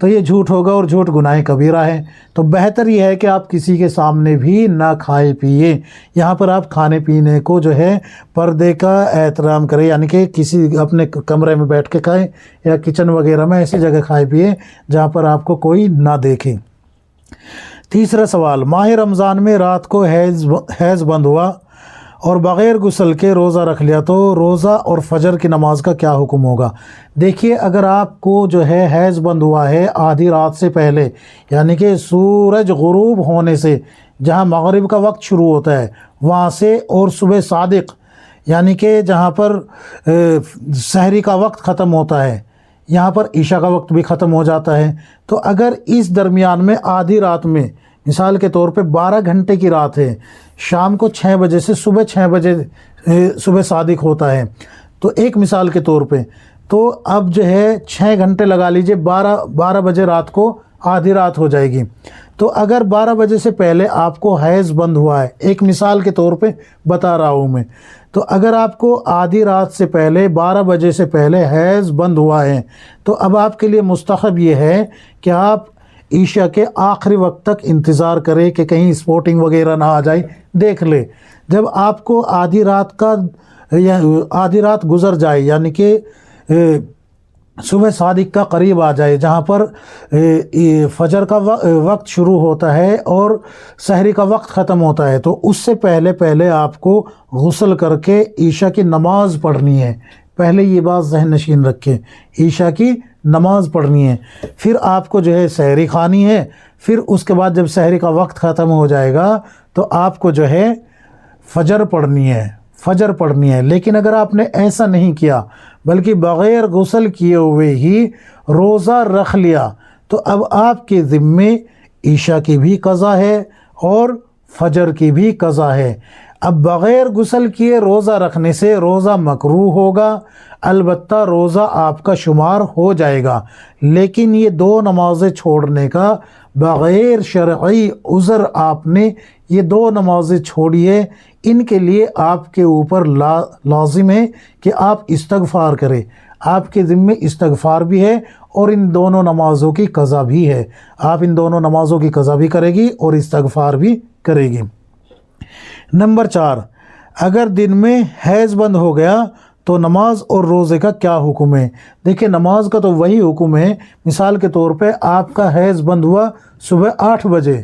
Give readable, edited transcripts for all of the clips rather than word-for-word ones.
تو یہ جھوٹ ہوگا اور جھوٹ گناہ کبیرہ ہے۔ تو بہتر یہ ہے کہ آپ کسی کے سامنے بھی نہ کھائے پیئے۔ یہاں پر آپ کھانے پینے کو جو ہے پردے کا احترام کریں، یعنی کہ کسی اپنے کمرے میں بیٹھ کے کھائیں یا کچن وغیرہ میں ایسی جگہ کھائے پیئے جہاں پر آپ کو کوئی نہ دیکھے۔ تیسرا سوال، ماہ رمضان میں رات کو حیض بند ہوا اور بغیر غسل کے روزہ رکھ لیا تو روزہ اور فجر کی نماز کا کیا حکم ہوگا؟ دیکھیے، اگر آپ کو جو ہے حیض بند ہوا ہے آدھی رات سے پہلے، یعنی کہ سورج غروب ہونے سے، جہاں مغرب کا وقت شروع ہوتا ہے وہاں سے، اور صبح صادق یعنی کہ جہاں پر سحری کا وقت ختم ہوتا ہے، یہاں پر عشاء کا وقت بھی ختم ہو جاتا ہے، تو اگر اس درمیان میں آدھی رات میں، مثال کے طور پہ 12 گھنٹے کی رات ہے، شام کو 6 بجے سے صبح 6 بجے صبح صادق ہوتا ہے، تو ایک مثال کے طور پہ، تو اب جو ہے 6 گھنٹے لگا لیجئے، 12 بجے رات کو آدھی رات ہو جائے گی۔ تو اگر 12 بجے سے پہلے آپ کو حیض بند ہوا ہے، ایک مثال کے طور پہ بتا رہا ہوں میں، تو اگر آپ کو آدھی رات سے پہلے 12 بجے سے پہلے حیض بند ہوا ہے تو اب آپ کے لیے مستحب یہ ہے کہ آپ عشاء کے آخری وقت تک انتظار کریں کہ کہیں سپورٹنگ وغیرہ نہ آ جائے، دیکھ لے۔ جب آپ کو آدھی رات گزر جائے، یعنی کہ صبح صادق کا قریب آ جائے، جہاں پر فجر کا وقت شروع ہوتا ہے اور سحری کا وقت ختم ہوتا ہے، تو اس سے پہلے آپ کو غسل کر کے عشاء کی نماز پڑھنی ہے۔ پہلے یہ بات ذہن نشین رکھیں، عشاء کی نماز پڑھنی ہے، پھر آپ کو جو ہے سحری کھانی ہے، پھر اس کے بعد جب سحری کا وقت ختم ہو جائے گا تو آپ کو جو ہے فجر پڑھنی ہے۔ لیکن اگر آپ نے ایسا نہیں کیا بلکہ بغیر غسل کیے ہوئے ہی روزہ رکھ لیا تو اب آپ کے ذمے عشاء کی بھی قضا ہے اور فجر کی بھی قضا ہے۔ اب بغیر غسل کیے روزہ رکھنے سے روزہ مکروہ ہوگا، البتہ روزہ آپ کا شمار ہو جائے گا، لیکن یہ 2 نمازیں چھوڑنے کا بغیر شرعی عذر آپ نے یہ 2 نمازیں چھوڑی ہے، ان کے لیے آپ کے اوپر لازم ہے کہ آپ استغفار کریں، آپ کے ذمے استغفار بھی ہے اور ان دونوں نمازوں کی قضا بھی ہے۔ آپ ان دونوں نمازوں کی قضا بھی کرے گی اور استغفار بھی کرے گی۔ نمبر 4، اگر دن میں حیض بند ہو گیا تو نماز اور روزے کا کیا حکم ہے؟ دیکھیں، نماز کا تو وہی حکم ہے، مثال کے طور پہ آپ کا حیض بند ہوا صبح 8 بجے،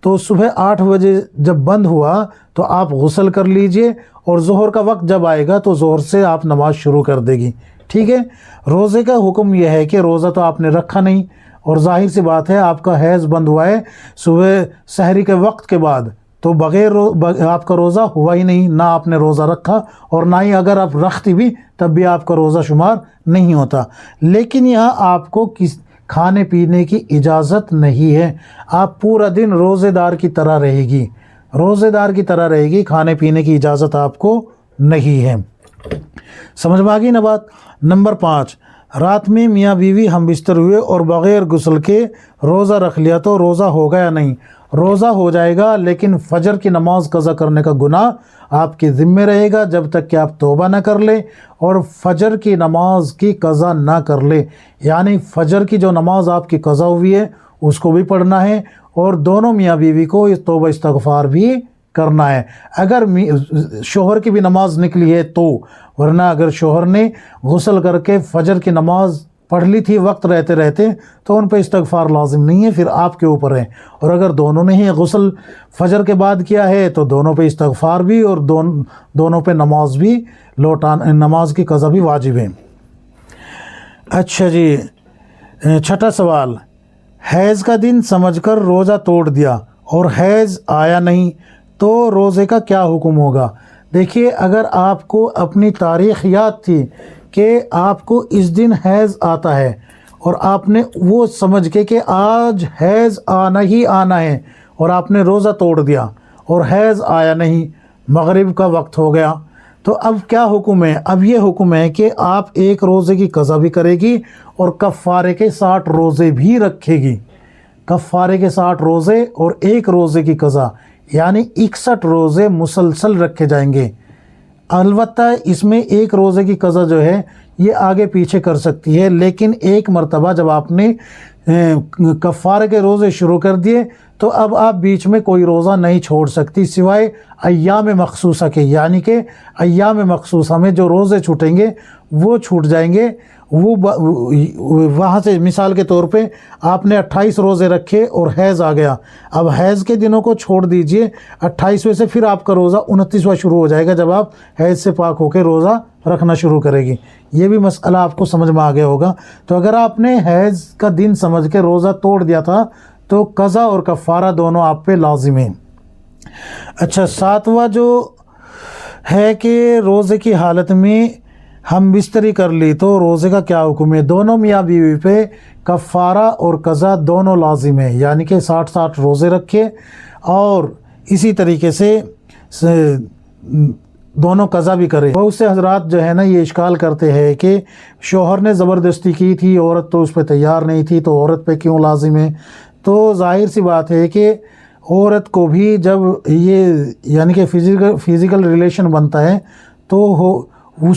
تو صبح 8 بجے جب بند ہوا تو آپ غسل کر لیجئے اور ظہر کا وقت جب آئے گا تو ظہر سے آپ نماز شروع کر دے گی، ٹھیک ہے۔ روزے کا حکم یہ ہے کہ روزہ تو آپ نے رکھا نہیں، اور ظاہر سی بات ہے آپ کا حیض بند ہوا ہے صبح سحری کے وقت کے بعد، تو بغیر آپ کا روزہ ہوا ہی نہیں، نہ آپ نے روزہ رکھا اور نہ ہی اگر آپ رکھتی بھی تب بھی آپ کا روزہ شمار نہیں ہوتا۔ لیکن یہاں آپ کو کھانے پینے کی اجازت نہیں ہے، آپ پورا دن روزے دار کی طرح رہے گی، کھانے پینے کی اجازت آپ کو نہیں ہے۔ سمجھ میں آ گئی نا بات؟ نمبر 5، رات میں میاں بیوی ہم بستر ہوئے اور بغیر غسل کے روزہ رکھ لیا تو روزہ ہوگا یا نہیں؟ روزہ ہو جائے گا، لیکن فجر کی نماز قضا کرنے کا گناہ آپ کے ذمے رہے گا جب تک کہ آپ توبہ نہ کر لیں اور فجر کی نماز کی قضا نہ کر لیں، یعنی فجر کی جو نماز آپ کی قضا ہوئی ہے اس کو بھی پڑھنا ہے اور دونوں میاں بیوی کو توبہ استغفار بھی کرنا ہے۔ اگر شوہر کی بھی نماز نکلی ہے تو، ورنہ اگر شوہر نے غسل کر کے فجر کی نماز پڑھ لی تھی وقت رہتے تو ان پہ استغفار لازم نہیں ہے، پھر آپ کے اوپر ہے، اور اگر دونوں نے ہی غسل فجر کے بعد کیا ہے تو دونوں پہ استغفار بھی اور دونوں پہ نماز بھی نماز کی قضا بھی واجب ہے۔ اچھا جی، 6واں سوال، حیض کا دن سمجھ کر روزہ توڑ دیا اور حیض آیا نہیں تو روزے کا کیا حکم ہوگا؟ دیکھیے، اگر آپ کو اپنی تاریخ یاد تھی کہ آپ کو اس دن حیض آتا ہے اور آپ نے وہ سمجھ کے کہ آج حیض آنا ہی آنا ہے اور آپ نے روزہ توڑ دیا اور حیض آیا نہیں، مغرب کا وقت ہو گیا، تو اب کیا حکم ہے؟ اب یہ حکم ہے کہ آپ ایک روزے کی قضا بھی کرے گی اور کفارے کے 60 روزے بھی رکھے گی، کفارے کے 60 روزے اور ایک روزے کی قضا، یعنی 61 روزے مسلسل رکھے جائیں گے۔ البتہ اس میں ایک روزے کی قضا جو ہے یہ آگے پیچھے کر سکتی ہے، لیکن ایک مرتبہ جب آپ نے کفارے کے روزے شروع کر دیے تو اب آپ بیچ میں کوئی روزہ نہیں چھوڑ سکتی سوائے ایام مخصوصہ کے، یعنی کہ ایام مخصوصہ میں جو روزے چھوٹیں گے وہ چھوٹ جائیں گے۔ وہ وہاں سے مثال کے طور پہ آپ نے 28 روزے رکھے اور حیض آ گیا، اب حیض کے دنوں کو چھوڑ دیجئے، 28ویں سے پھر آپ کا روزہ 29واں شروع ہو جائے گا جب آپ حیض سے پاک ہو کے روزہ رکھنا شروع کرے گی۔ یہ بھی مسئلہ آپ کو سمجھ میں آ گیا ہوگا۔ تو اگر آپ نے حیض کا دن سمجھ کے روزہ توڑ دیا تھا تو قضا اور کفارہ دونوں آپ پہ لازم ہیں۔ اچھا، 7واں جو ہے کہ روزے کی حالت میں ہم بستری کر لی تو روزے کا کیا حکم ہے؟ دونوں میاں بیوی پہ کفارہ اور قضا دونوں لازم ہے، یعنی کہ 60 روزے رکھے اور اسی طریقے سے دونوں قضا بھی کرے۔ بہت سے حضرات جو ہے نا یہ اشکال کرتے ہیں کہ شوہر نے زبردستی کی تھی، عورت تو اس پہ تیار نہیں تھی تو عورت پہ کیوں لازم ہے؟ تو ظاہر سی بات ہے کہ عورت کو بھی جب یہ یعنی کہ فزیکل ریلیشن بنتا ہے تو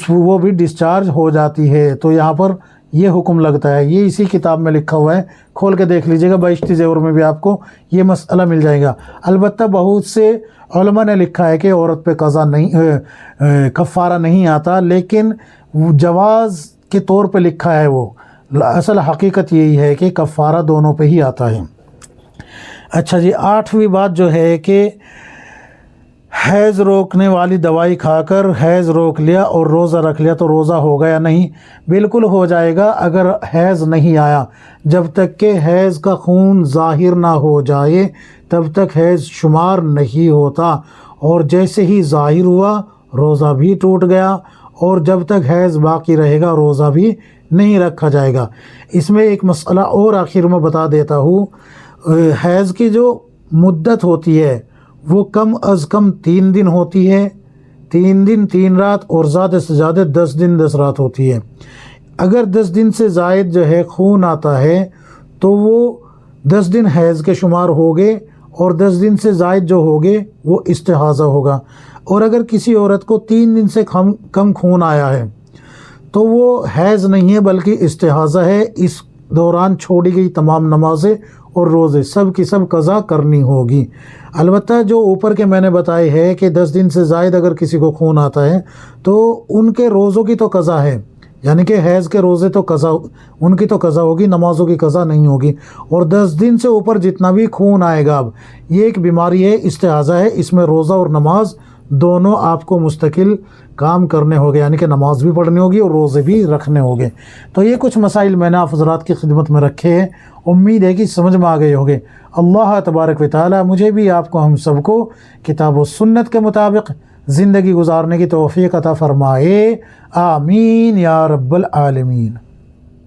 وہ بھی ڈسچارج ہو جاتی ہے، تو یہاں پر یہ حکم لگتا ہے۔ یہ اسی کتاب میں لکھا ہوا ہے، کھول کے دیکھ لیجئے گا، بہشتی زیور میں بھی آپ کو یہ مسئلہ مل جائے گا۔ البتہ بہت سے علماء نے لکھا ہے کہ عورت پہ قضا نہیں، کفارہ نہیں آتا، لیکن جواز کے طور پہ لکھا ہے وہ، اصل حقیقت یہی ہے کہ کفارہ دونوں پہ ہی آتا ہے۔ اچھا جی، 8ویں بات جو ہے کہ حیض روکنے والی دوائی کھا کر حیض روک لیا اور روزہ رکھ لیا تو روزہ ہوگا یا نہیں؟ بالکل ہو جائے گا اگر حیض نہیں آیا۔ جب تک کہ حیض کا خون ظاہر نہ ہو جائے تب تک حیض شمار نہیں ہوتا، اور جیسے ہی ظاہر ہوا روزہ بھی ٹوٹ گیا، اور جب تک حیض باقی رہے گا روزہ بھی نہیں رکھا جائے گا۔ اس میں ایک مسئلہ اور آخر میں بتا دیتا ہوں، حیض کی جو مدت ہوتی ہے وہ کم از کم 3 دن ہوتی ہے، 3 دن 3 رات، اور زیادہ سے زیادہ 10 دن 10 رات ہوتی ہے۔ اگر 10 دن سے زائد جو ہے خون آتا ہے تو وہ 10 دن حیض کے شمار ہوگے، اور 10 دن سے زائد جو ہوگے وہ استحاضہ ہوگا۔ اور اگر کسی عورت کو 3 دن سے کم خون آیا ہے تو وہ حیض نہیں ہے بلکہ استحاضہ ہے۔ اس دوران چھوڑی گئی تمام نمازیں اور روزے سب کی سب قضا کرنی ہوگی۔ البتہ جو اوپر کے میں نے بتائے ہے کہ 10 دن سے زائد اگر کسی کو خون آتا ہے تو ان کے روزوں کی تو قضا ہے، یعنی کہ حیض کے روزے تو قضا، ان کی تو قضا ہوگی، نمازوں کی قضا نہیں ہوگی۔ اور 10 دن سے اوپر جتنا بھی خون آئے گا، اب یہ ایک بیماری ہے، استحاضہ ہے، اس میں روزہ اور نماز دونوں آپ کو مستقل کام کرنے ہوگے، یعنی کہ نماز بھی پڑھنی ہوگی اور روزے بھی رکھنے ہوگے۔ تو یہ کچھ مسائل میں نے آپ حضرات کی خدمت میں رکھے ہیں، امید ہے کہ سمجھ میں آ گئے ہوگے۔ اللہ تبارک و تعالی مجھے بھی آپ کو ہم سب کو کتاب و سنت کے مطابق زندگی گزارنے کی توفیق عطا فرمائے، آمین یا رب العالمین۔